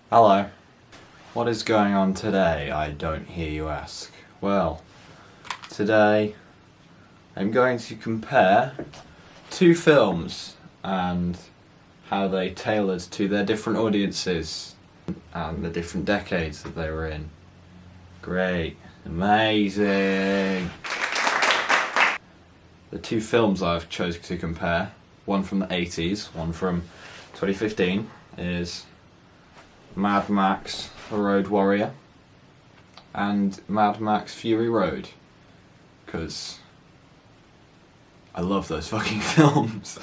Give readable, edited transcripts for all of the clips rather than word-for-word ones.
Hello. What is going on today, I don't hear you ask? Well, today I'm going to compare two films and how they tailored to their different audiences and the different decades that they were in. Great. Amazing. The two films I've chosen to compare, one from the 80s, one from 2015, is Mad Max The Road Warrior and Mad Max Fury Road, because I love those fucking films.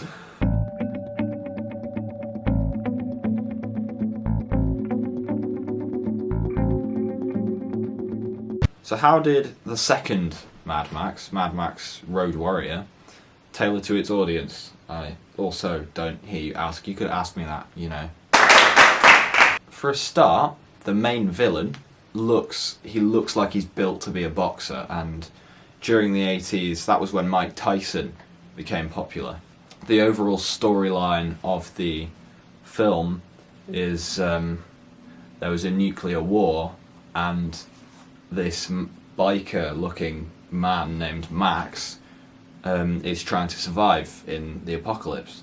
So how did the second Mad Max Road Warrior, tailor to its audience? I also don't hear you ask. You could ask me that, you know. For a start, the main villain looks like he's built to be a boxer, and during the 80s that was when Mike Tyson became popular. The overall storyline of the film is there was a nuclear war, and this biker looking man named Max is trying to survive in the apocalypse.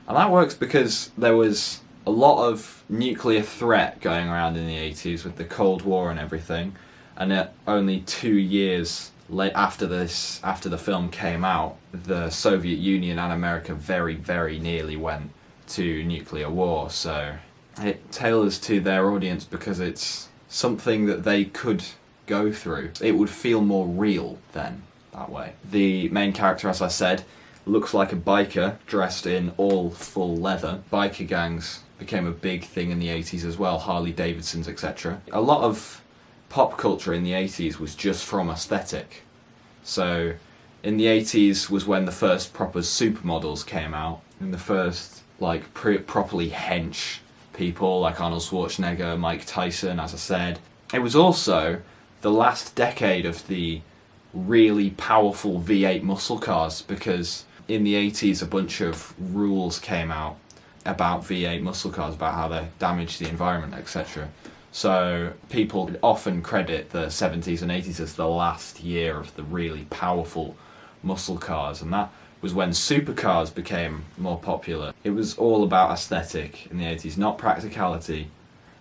And that works because there was a lot of nuclear threat going around in the 80s with the Cold War and everything, and only 2 years after the film came out, the Soviet Union and America very, very nearly went to nuclear war. So it tailors to their audience because it's something that they could go through. It would feel more real then, that way. The main character, as I said, looks like a biker dressed in all full leather. Biker gangs became a big thing in the 80s as well, Harley Davidsons, etc. A lot of pop culture in the 80s was just from aesthetic. So in the 80s was when the first proper supermodels came out, and the first properly hench people like Arnold Schwarzenegger, Mike Tyson, as I said. It was also the last decade of the really powerful V8 muscle cars, because in the 80s a bunch of rules came out about V8 muscle cars, about how they damage the environment, etc. So people often credit the 70s and 80s as the last year of the really powerful muscle cars, and that was when supercars became more popular. It was all about aesthetic in the 80s, not practicality,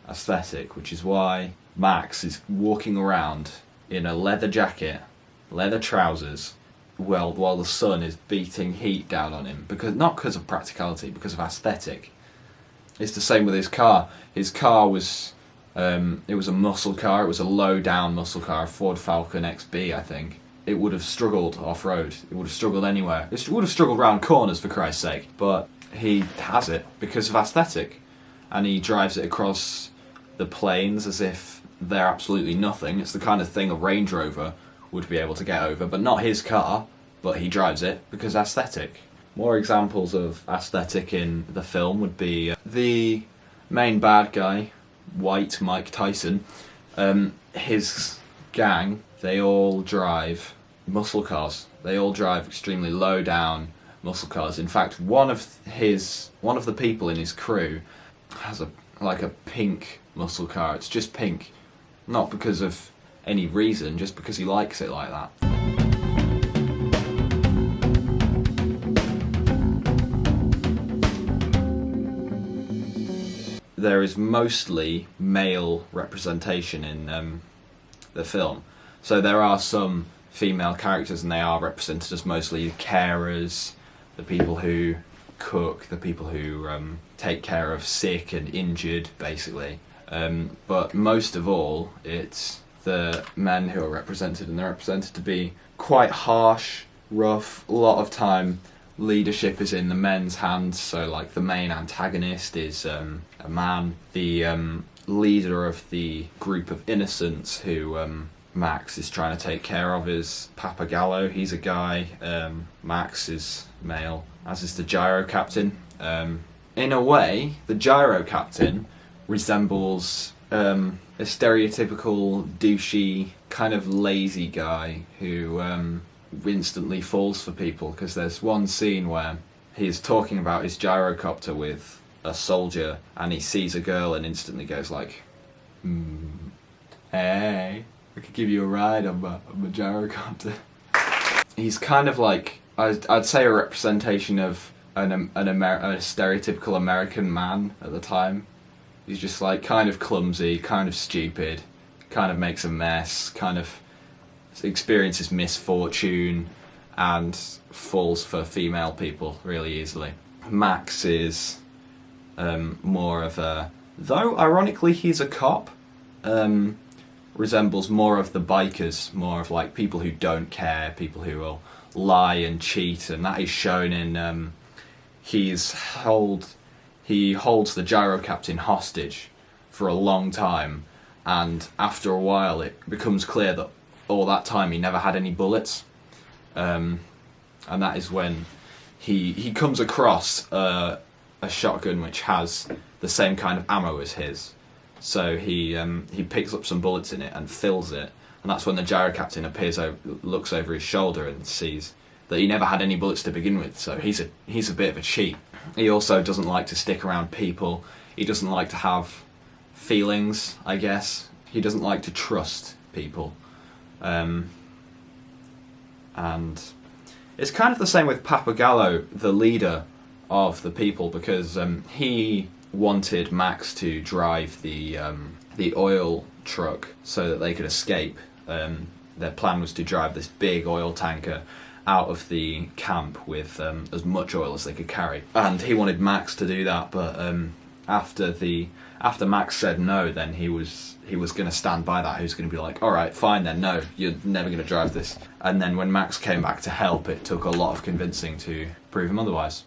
aesthetic, which is why Max is walking around in a leather jacket, leather trousers, while the sun is beating heat down on him, not because of practicality, because of aesthetic. It's the same with his car. His car was it was a muscle car. It was a low down muscle car, a Ford Falcon XB, I think. It would have struggled off road. It would have struggled anywhere. It would have struggled round corners, for Christ's sake. But he has it because of aesthetic, and he drives it across the plains as if they're absolutely nothing. It's the kind of thing a Range Rover would be able to get over, but not his car, but he drives it because aesthetic. More examples of aesthetic in the film would be the main bad guy, White Mike Tyson. His gang, they all drive muscle cars. They all drive extremely low down muscle cars. In fact, one of the people in his crew has a pink muscle car. It's just pink, not because of any reason, just because he likes it like that. There is mostly male representation in the film, so there are some female characters, and they are represented as mostly carers, the people who cook, the people who take care of sick and injured, basically. But most of all, it's the men who are represented, and they're represented to be quite harsh, rough. A lot of time leadership is in the men's hands, so like the main antagonist is a man. The leader of the group of innocents who Max is trying to take care of is Papagallo. He's a guy. Max is male, as is the gyro captain. In a way, the gyro captain resembles a stereotypical douchey, kind of lazy guy who instantly falls for people, because there's one scene where he's talking about his gyrocopter with a soldier and he sees a girl and instantly goes like, hey, I could give you a ride on my gyrocopter. He's kind of like, I'd say a representation of a stereotypical American man at the time. He's just like kind of clumsy, kind of stupid, kind of makes a mess, kind of experiences misfortune and falls for female people really easily. Max is more of a, though ironically he's a cop, resembles more of the bikers, more of like people who don't care, people who will lie and cheat, and that is shown in he holds the gyro captain hostage for a long time, and after a while it becomes clear that all that time he never had any bullets, and that is when he comes across a shotgun which has the same kind of ammo as his. So he picks up some bullets in it and fills it, and that's when the gyro captain looks over his shoulder and sees that he never had any bullets to begin with. So he's a bit of a cheat. He also doesn't like to stick around people. He doesn't like to have feelings, I guess. He doesn't like to trust people, and it's kind of the same with Pappagallo, the leader of the people, because he wanted Max to drive the oil truck so that they could escape. Their plan was to drive this big oil tanker out of the camp with as much oil as they could carry, and he wanted Max to do that. But after Max said no, then he was going to stand by that. He was going to be like, all right, fine then, no, you're never going to drive this. And then when Max came back to help, it took a lot of convincing to prove him otherwise.